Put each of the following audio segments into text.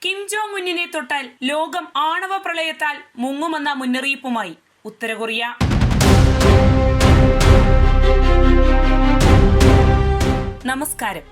Kim Jong ഉന്നിനെ തൊട്ടാൽ ലോകം ആണവ പ്രളയത്താൽ മുങ്ങുമെന്ന മുന്നറിയിപ്പുമായി ഉത്തര കൊറിയ. നമസ്കാരം,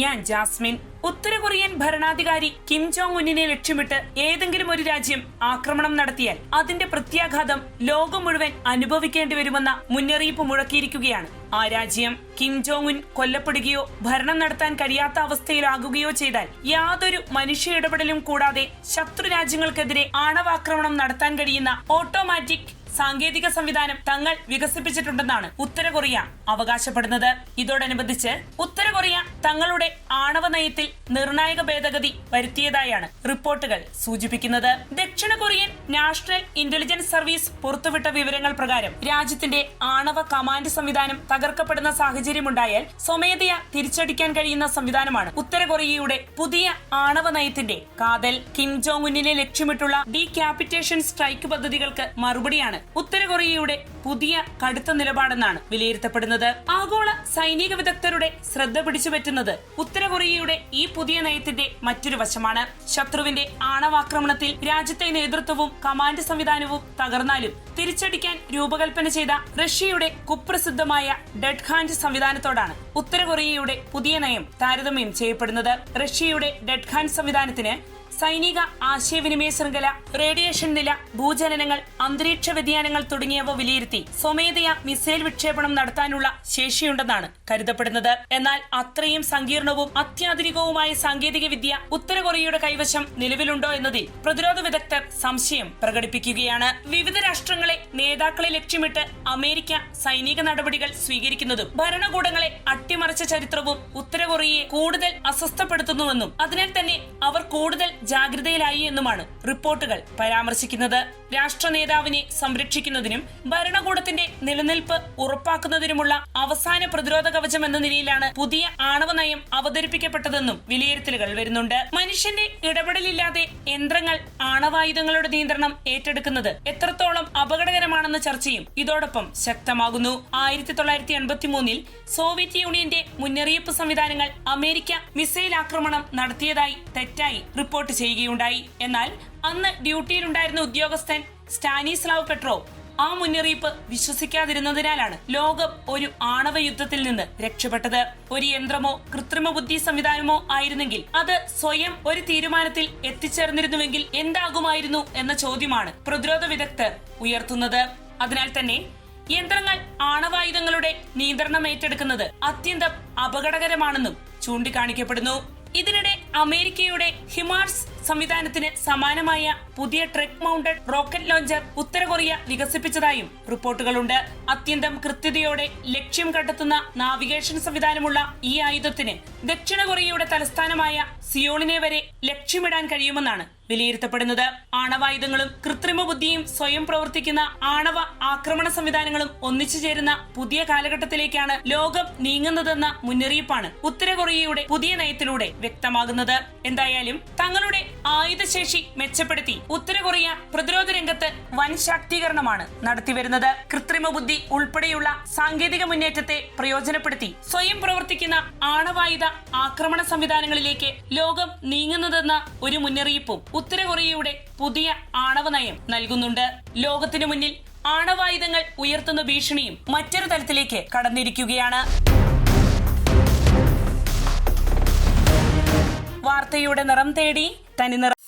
ഞാൻ ജാസ്മിൻ. ഉത്തര കൊറിയൻ ഭരണാധികാരി കിം ജോങ് ഉന്നിനെ ലക്ഷ്യമിട്ട് ഏതെങ്കിലും ഒരു രാജ്യം ആക്രമണം നടത്തിയാൽ അതിന്റെ പ്രത്യാഘാതം ലോകം മുഴുവൻ അനുഭവിക്കേണ്ടി വരുമെന്ന മുന്നറിയിപ്പ് മുഴക്കിയിരിക്കുകയാണ്. ആ രാജ്യം കിം ജോങ് ഉൻ കൊല്ലപ്പെടുകയോ ഭരണം നടത്താൻ കഴിയാത്ത അവസ്ഥയിലാകുകയോ ചെയ്താൽ യാതൊരു മനുഷ്യ ഇടപെടലും കൂടാതെ ശത്രു രാജ്യങ്ങൾക്കെതിരെ ആണവാക്രമണം നടത്താൻ കഴിയുന്ന ഓട്ടോമാറ്റിക് സാങ്കേതിക സംവിധാനം തങ്ങൾ വികസിപ്പിച്ചിട്ടുണ്ടെന്നാണ് ഉത്തര കൊറിയ അവകാശപ്പെടുന്നത്. ഇതോടനുബന്ധിച്ച് ഉത്തര കൊറിയ തങ്ങളുടെ ആണവ നയത്തിൽ നിർണായക ഭേദഗതി വരുത്തിയതായാണ് റിപ്പോർട്ടുകൾ സൂചിപ്പിക്കുന്നത്. ദക്ഷിണ കൊറിയൻ നാഷണൽ ഇന്റലിജൻസ് സർവീസ് പുറത്തുവിട്ട വിവരങ്ങൾ പ്രകാരം രാജ്യത്തിന്റെ ആണവ കമാൻഡ് സംവിധാനം തകർക്കപ്പെടുന്ന സാഹചര്യമുണ്ടായാൽ സ്വമേധയാ തിരിച്ചടിക്കാൻ കഴിയുന്ന സംവിധാനമാണ് ഉത്തര കൊറിയയുടെ പുതിയ ആണവ നയത്തിന്റെ കാതൽ. കിം ജോങ് ഉന്നിനെ ലക്ഷ്യമിട്ടുള്ള ഡീക്യാപിറ്റേഷൻ സ്ട്രൈക്ക് പദ്ധതികൾക്ക് മറുപടിയാണ് ഉത്തര കൊറിയയുടെ പുതിയ കടുത്ത നിലപാടെന്നാണ് വിലയിരുത്തപ്പെടുന്നത്. ആഗോള സൈനിക വിദഗ്ധരുടെ ശ്രദ്ധ പിടിച്ചുപറ്റുന്നത് ഉത്തര കൊറിയയുടെ ഈ പുതിയ നയത്തിന്റെ മറ്റൊരു വശമാണ്. ശത്രുവിന്റെ ആണവാക്രമണത്തിൽ രാജ്യത്തെ നേതൃത്വവും കമാൻഡ് സംവിധാനവും തകർന്നാലും തിരിച്ചടിക്കാൻ രൂപകൽപ്പന ചെയ്ത റഷ്യയുടെ കുപ്രസിദ്ധമായ ഡെഡ് ഹാൻഡ് സംവിധാനത്തോടാണ് ഉത്തര കൊറിയയുടെ പുതിയ നയം താരതമ്യം ചെയ്യപ്പെടുന്നത്. റഷ്യയുടെ ഡെഡ് ഹാൻഡ് സംവിധാനത്തിന് സൈനിക ആശയവിനിമയ ശൃംഖല, റേഡിയേഷൻ നില, ഭൂചലനങ്ങൾ, അന്തരീക്ഷ വ്യതിയാനങ്ങൾ തുടങ്ങിയവ വിലയിരുത്തി സ്വമേധയാ മിസൈൽ വിക്ഷേപണം നടത്താനുള്ള ശേഷിയുണ്ടെന്നാണ് കരുതപ്പെടുന്നത്. എന്നാൽ അത്രയും സങ്കീർണവും അത്യാധുനികവുമായ സാങ്കേതിക വിദ്യ ഉത്തര കൊറിയയുടെ കൈവശം നിലവിലുണ്ടോ എന്നതിൽ പ്രതിരോധ വിദഗ്ധർ സംശയം പ്രകടിപ്പിക്കുകയാണ്. വിവിധ രാഷ്ട്രങ്ങളെ നേതാക്കളെ ലക്ഷ്യമിട്ട് അമേരിക്ക സൈനിക നടപടികൾ സ്വീകരിക്കുന്നതും ഭരണകൂടങ്ങളെ അട്ടിമറിച്ച ചരിത്രവും ഉത്തര കൊറിയയെ കൂടുതൽ അസ്വസ്ഥപ്പെടുത്തുന്നുവെന്നും അതിനാൽ തന്നെ അവർ കൂടുതൽ ജാഗ്രതയിലായി എന്നുമാണ് റിപ്പോർട്ടുകൾ പരാമർശിക്കുന്നത്. രാഷ്ട്ര നേതാവിനെ സംരക്ഷിക്കുന്നതിനും ഭരണകൂടത്തിന്റെ നിലനിൽപ്പ് ഉറപ്പാക്കുന്നതിനുമുള്ള അവസാന പ്രതിരോധ കവചം എന്ന നിലയിലാണ് പുതിയ ആണവ നയം അവതരിപ്പിക്കപ്പെട്ടതെന്നും വിലയിരുത്തലുകൾ വരുന്നുണ്ട്. മനുഷ്യന്റെ ഇടപെടലില്ലാതെ യന്ത്രങ്ങൾ ആണവായുധങ്ങളുടെ നിയന്ത്രണം ഏറ്റെടുക്കുന്നത് എത്രത്തോളം അപകടകരമാണെന്ന ചർച്ചയും ഇതോടൊപ്പം ശക്തമാകുന്നു. 1983 സോവിയറ്റ് യൂണിയന്റെ മുന്നറിയിപ്പ് സംവിധാനങ്ങൾ അമേരിക്ക മിസൈൽ ആക്രമണം നടത്തിയതായി തെറ്റായി റിപ്പോർട്ട് ചെയ്യുകയുണ്ടായി. എന്നാൽ അന്ന് ഡ്യൂട്ടിയിലുണ്ടായിരുന്ന ഉദ്യോഗസ്ഥൻ സ്റ്റാനിസ്ലാവ് പെട്രോവ് ആ മുന്നറിയിപ്പ് വിശ്വസിക്കാതിരുന്നതിനാലാണ് ലോകം ഒരു ആണവ യുദ്ധത്തിൽ നിന്ന് രക്ഷപ്പെട്ടത്. ഒരു യന്ത്രമോ കൃത്രിമ ബുദ്ധി സംവിധാനമോ ആയിരുന്നെങ്കിൽ അത് സ്വയം ഒരു തീരുമാനത്തിൽ എത്തിച്ചേർന്നിരുന്നുവെങ്കിൽ എന്താകുമായിരുന്നു എന്ന ചോദ്യമാണ് പ്രതിരോധ വിദഗ്ധർ ഉയർത്തുന്നത്. അതിനാൽ തന്നെ യന്ത്രങ്ങൾ ആണവായുധങ്ങളുടെ നിയന്ത്രണം ഏറ്റെടുക്കുന്നത് അത്യന്തം അപകടകരമാണെന്നും ചൂണ്ടിക്കാണിക്കപ്പെടുന്നു. ഇതിനിടെ അമേരിക്കയുടെ ഹിമാർസ് സംവിധാനത്തിന് സമാനമായ പുതിയ ട്രക്ക് മൗണ്ടഡ് റോക്കറ്റ് ലോഞ്ചർ ഉത്തര കൊറിയ വികസിപ്പിച്ചതായും റിപ്പോർട്ടുകളുണ്ട്. അത്യന്തം കൃത്യതയോടെ ലക്ഷ്യം കണ്ടെത്തുന്ന നാവിഗേഷൻ സംവിധാനമുള്ള ഈ ആയുധത്തിന് ദക്ഷിണ കൊറിയയുടെ തലസ്ഥാനമായ സിയോളിനെ വരെ ലക്ഷ്യമിടാൻ കഴിയുമെന്നാണ് വിലയിരുത്തപ്പെടുന്നത്. ആണവായുധങ്ങളും കൃത്രിമ ബുദ്ധിയും സ്വയം പ്രവർത്തിക്കുന്ന ആണവ ആക്രമണ സംവിധാനങ്ങളും ഒന്നിച്ചു ചേരുന്ന പുതിയ കാലഘട്ടത്തിലേക്കാണ് ലോകം നീങ്ങുന്നതെന്ന മുന്നറിയിപ്പാണ് ഉത്തര കൊറിയയുടെ പുതിയ നയത്തിലൂടെ വ്യക്തമാകുന്നത്. എന്തായാലും തങ്ങളുടെ ആയുധശേഷി മെച്ചപ്പെടുത്തി ഉത്തര കൊറിയ പ്രതിരോധ രംഗത്ത് വൻ ശാക്തീകരണമാണ് നടത്തിവരുന്നത്. കൃത്രിമ ബുദ്ധി ഉൾപ്പെടെയുള്ള സാങ്കേതിക മുന്നേറ്റത്തെ പ്രയോജനപ്പെടുത്തി സ്വയം പ്രവർത്തിക്കുന്ന ആണവായുധ ആക്രമണ സംവിധാനങ്ങളിലേക്ക് ലോകം നീങ്ങുന്നതെന്ന ഒരു മുന്നറിയിപ്പും ഉത്തര കൊറിയയുടെ പുതിയ ആണവ നയം നൽകുന്നുണ്ട്. ലോകത്തിനു മുന്നിൽ ആണവായുധങ്ങൾ ഉയർത്തുന്ന ഭീഷണിയും മറ്റൊരു തലത്തിലേക്ക് കടന്നിരിക്കുകയാണ്. വാർത്തയുടെ നിറം തേടി തനി നിറം.